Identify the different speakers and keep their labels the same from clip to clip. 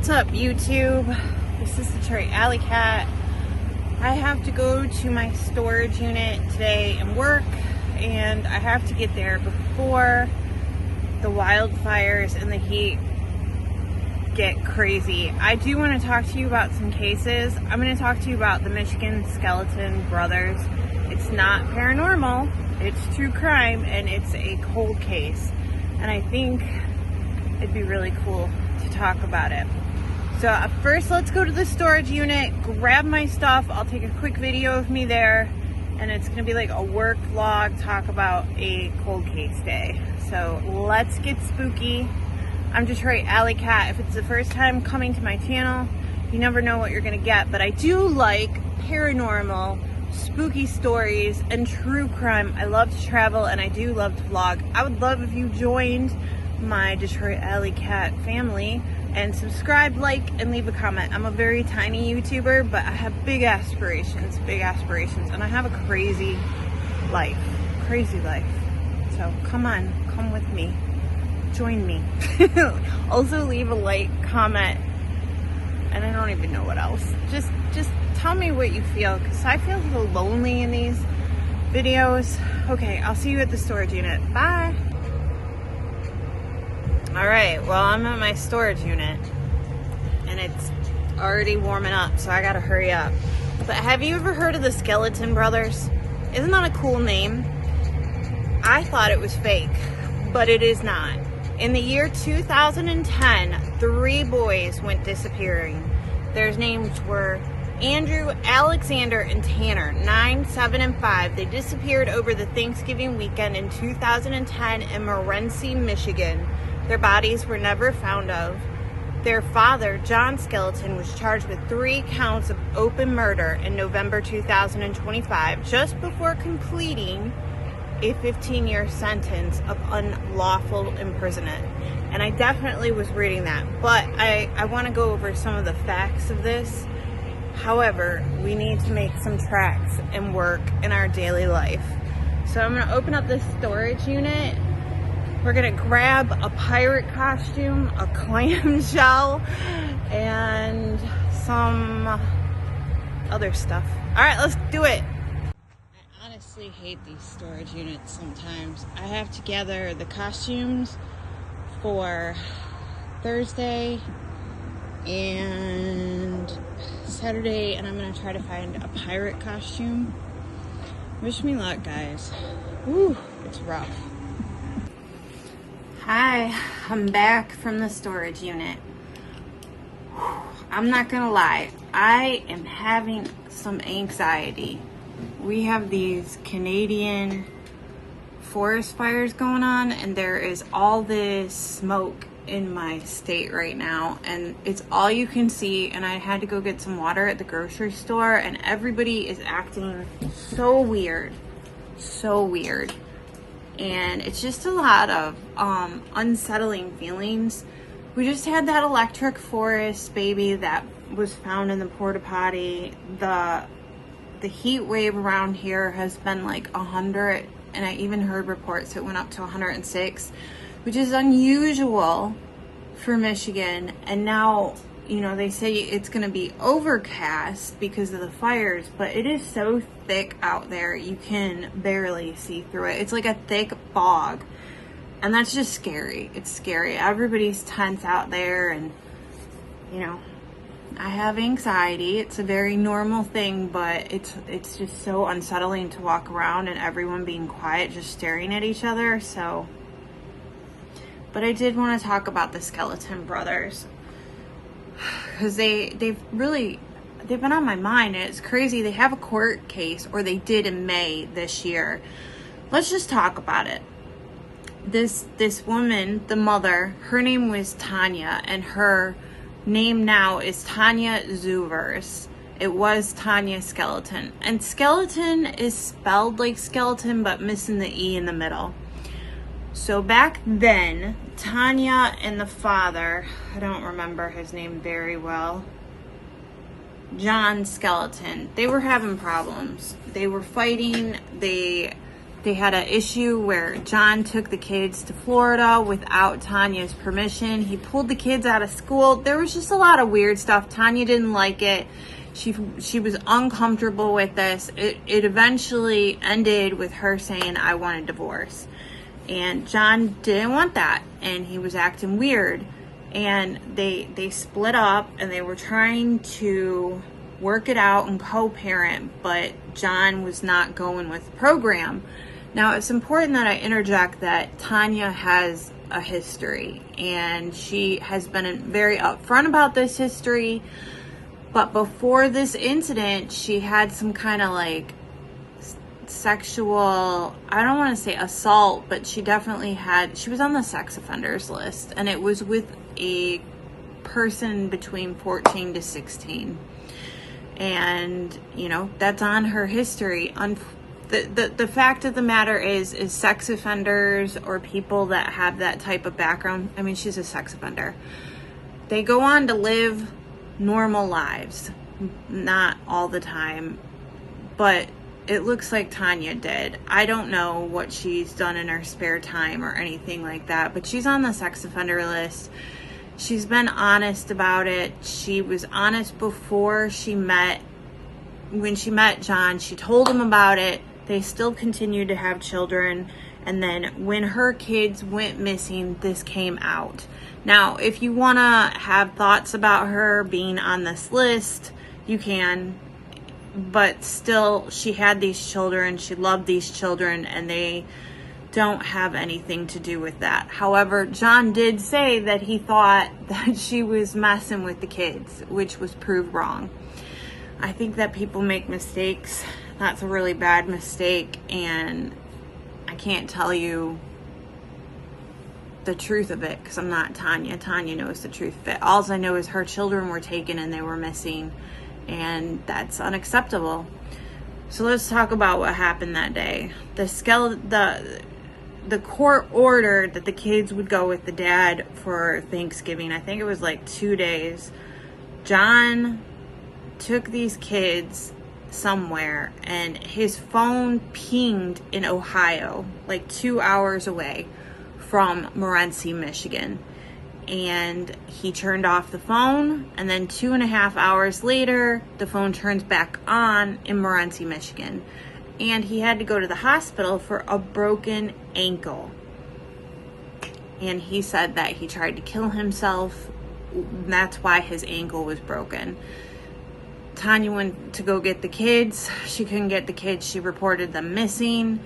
Speaker 1: What's up, YouTube? This is Detroit Alley Cat. I have to go to my storage unit today and work, and I have to get there before the wildfires and the heat get crazy. I do want to talk to you about some cases. I'm going to talk to you about the Michigan Skelton brothers. It's not paranormal, it's true crime, and it's a cold case. And I think it'd be really cool to talk about it. So first, let's go to the storage unit, grab my stuff. I'll take a quick video of me there, and it's gonna be like a work vlog, talk about a cold case day. So let's get spooky. I'm Detroit Alley Cat. If it's the first time coming to my channel, you never know what you're gonna get, but I do like paranormal, spooky stories, and true crime. I love to travel, and I do love to vlog. I would love if you joined my Detroit Alley Cat family and subscribe, like, and leave a comment. I'm a very tiny YouTuber, but I have big aspirations, and I have a crazy life. So come on, come with me, join me. Also leave a like, comment, and I don't even know what else. Just tell me what you feel, because I feel a little lonely in these videos. Okay, I'll see you at the storage unit. Bye. Alright, well, I'm at my storage unit, and it's already warming up, so I gotta hurry up. But have you ever heard of the Skelton brothers? Isn't that a cool name? I thought it was fake, but it is not. In the year 2010, 3 boys went disappearing. Their names were Andrew, Alexander, and Tanner, 9, 7, and 5. They disappeared over the Thanksgiving weekend in 2010 in Morenci, Michigan. Their bodies were never found of. Their father, John Skelton, was charged with 3 counts of open murder in November 2025, just before completing a 15-year sentence of unlawful imprisonment. And I definitely was reading that, but I want to go over some of the facts of this. However, we need to make some tracks and work in our daily life. So I'm going to open up this storage unit. We're gonna grab a pirate costume, a clam shell, and some other stuff. All right, let's do it. I honestly hate these storage units sometimes. I have to gather the costumes for Thursday and Saturday, and I'm gonna try to find a pirate costume. Wish me luck, guys. Ooh, it's rough. Hi, I'm back from the storage unit. I'm not gonna lie, I am having some anxiety. We have these Canadian forest fires going on, and there is all this smoke in my state right now, and it's all you can see. And I had to go get some water at the grocery store, and everybody is acting so weird. And it's just a lot of unsettling feelings. We just had that electric forest baby that was found in the porta potty. The heat wave around here has been like 100, and I even heard reports it went up to 106, which is unusual for Michigan. And now, you know, they say it's going to be overcast because of the fires, but it is so thick out there you can barely see through it. It's like a thick fog, and that's just scary. It's scary. Everybody's tense out there, and you know, I have anxiety. It's a very normal thing, but it's just so unsettling to walk around and everyone being quiet, just staring at each other. So, but I did want to talk about the Skelton brothers, because they've been on my mind, and it's crazy. They have a court case, or they did in May this year. Let's just talk about it. This woman, the mother, her name was Tanya, and her name now is Tanya Zuvers. It was Tanya Skelton, and skeleton is spelled like skeleton, but missing the E in the middle. So back then, Tanya and the father, I don't remember his name very well, John Skelton, they were having problems. They were fighting. They They had an issue where John took the kids to Florida without Tanya's permission. He pulled the kids out of school. There was just a lot of weird stuff. Tanya didn't like it. She was uncomfortable with this. It eventually ended with her saying, I want a divorce. And John didn't want that, and he was acting weird. And they split up, and they were trying to work it out and co-parent, but John was not going with the program. Now, it's important that I interject that Tanya has a history, and she has been very upfront about this history. But before this incident, she had some kind of like sexual, I don't want to say assault, but she was on the sex offenders list, and it was with a person between 14 to 16. And, you know, that's on her history. The fact of the matter is sex offenders or people that have that type of background, I mean, she's a sex offender. They go on to live normal lives. Not all the time, but it looks like Tanya did. I don't know what she's done in her spare time or anything like that, but she's on the sex offender list. She's been honest about it. She was honest before when she met John. She told him about it. They still continued to have children. And then when her kids went missing, this came out. Now, if you want to have thoughts about her being on this list, you can. But still, she had these children. She loved these children, and they don't have anything to do with that. However, John did say that he thought that she was messing with the kids, which was proved wrong. I think that people make mistakes. That's a really bad mistake, and I can't tell you the truth of it because I'm not Tanya. Tanya knows the truth of it. All I know is her children were taken and they were missing, and that's unacceptable. So let's talk about what happened that day. The court ordered that the kids would go with the dad for Thanksgiving. I think it was like 2 days. John took these kids somewhere, and his phone pinged in Ohio, like 2 hours away from Morenci, Michigan. And he turned off the phone, and then 2.5 hours later, the phone turns back on in Morenci, Michigan. And he had to go to the hospital for a broken ankle. And he said that he tried to kill himself. That's why his ankle was broken. Tanya went to go get the kids. She couldn't get the kids. She reported them missing.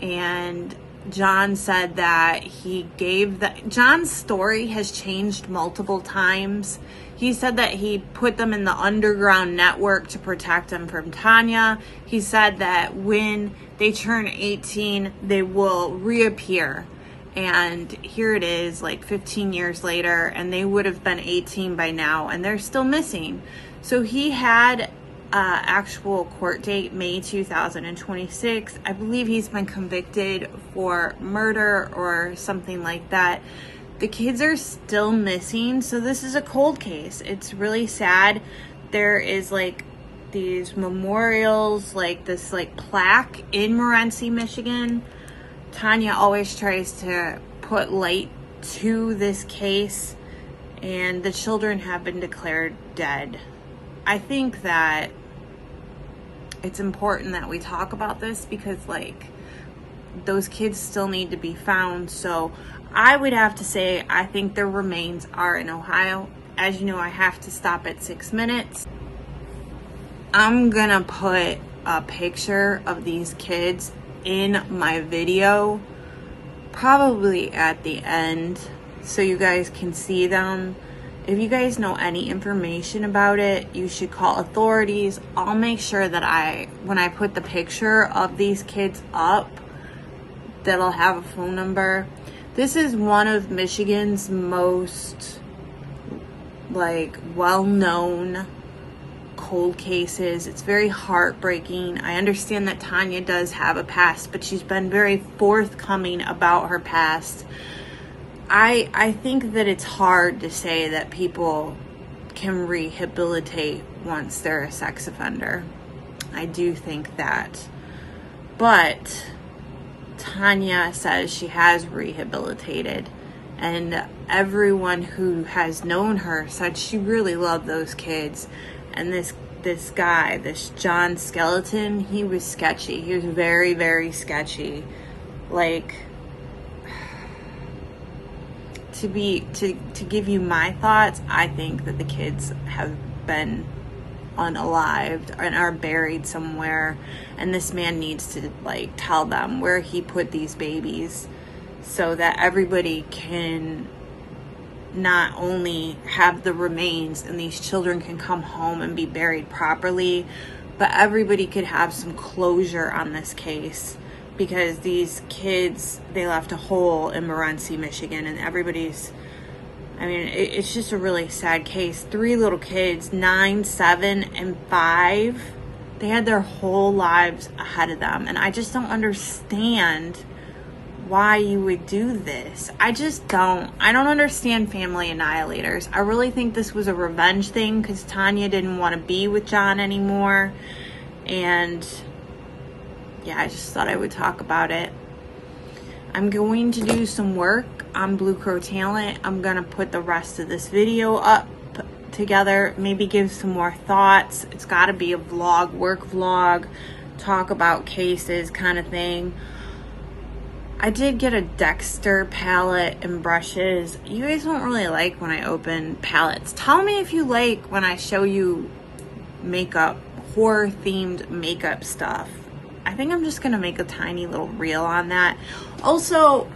Speaker 1: And John said that John's story has changed multiple times. He said that he put them in the underground network to protect them from Tanya. He said that when they turn 18, they will reappear. And here it is, like 15 years later, and they would have been 18 by now, and they're still missing. So he had actual court date, May 2026. I believe he's been convicted for murder or something like that. The kids are still missing, so this is a cold case. It's really sad. There is like these memorials, like this like plaque in Morenci, Michigan. Tanya always tries to put light to this case, and the children have been declared dead. I think that it's important that we talk about this because like those kids still need to be found. So I would have to say I think their remains are in Ohio. As you know, I have to stop at 6 minutes. I'm gonna put a picture of these kids in my video, probably at the end, so you guys can see them. If you guys know any information about it, you should call authorities. I'll make sure that when I put the picture of these kids up, that I'll have a phone number. This is one of Michigan's most like well-known cold cases. It's very heartbreaking. I understand that Tanya does have a past, but she's been very forthcoming about her past. I think that it's hard to say that people can rehabilitate once they're a sex offender. I do think that. But Tanya says she has rehabilitated, and everyone who has known her said she really loved those kids. And this guy, this Tanner Skelton, he was sketchy. He was very, very sketchy. Like, to give you my thoughts, I think that the kids have been unalived and are buried somewhere, and this man needs to like tell them where he put these babies so that everybody can not only have the remains and these children can come home and be buried properly, but everybody could have some closure on this case, because these kids, they left a hole in Morenci, Michigan, and everybody's, I mean, it's just a really sad case. 3 little kids, 9, 7, and 5. They had their whole lives ahead of them. And I just don't understand why you would do this. I just don't. I don't understand family annihilators. I really think this was a revenge thing because Tanya didn't want to be with John anymore. And yeah, I just thought I would talk about it. I'm going to do some work on Blue Crow Talent. I'm going to put the rest of this video up together, maybe give some more thoughts. It's got to be a vlog, work vlog, talk about cases kind of thing. I did get a Dexter palette and brushes. You guys don't really like when I open palettes. Tell me if you like when I show you makeup, horror themed makeup stuff. I think I'm just gonna make a tiny little reel on that. Also,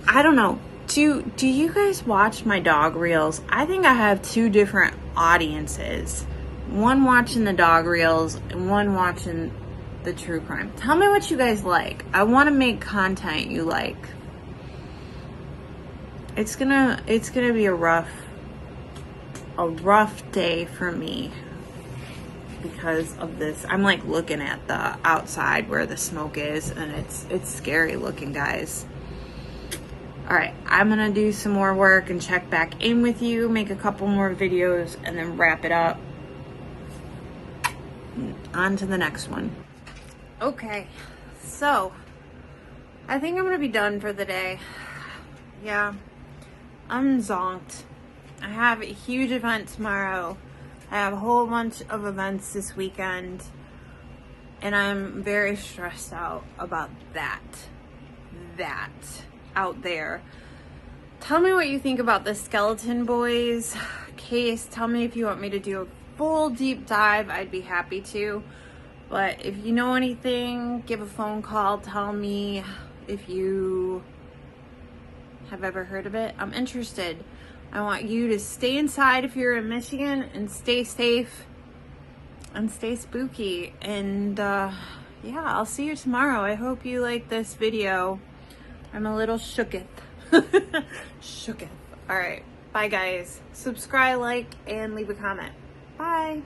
Speaker 1: I don't know, do you guys watch my dog reels? I think I have 2 different audiences. One watching the dog reels and one watching the true crime. Tell me what you guys like. I want to make content you like. It's gonna be a rough day for me because of this. I'm like looking at the outside where the smoke is, and it's scary looking, guys. All right, I'm gonna do some more work and check back in with you, make a couple more videos, and then wrap it up. On to the next one. Okay, so I think I'm gonna be done for the day. Yeah, I'm zonked. I have a huge event tomorrow. I have a whole bunch of events this weekend, and I'm very stressed out about that out there. Tell me what you think about the Skeleton Boys case. Tell me if you want me to do a full deep dive. I'd be happy to. But if you know anything, give a phone call. Tell me if you have ever heard of it. I'm interested. I want you to stay inside if you're in Michigan, and stay safe and stay spooky. And yeah, I'll see you tomorrow. I hope you like this video. I'm a little shooketh. Shooketh. All right. Bye, guys. Subscribe, like, and leave a comment. Bye.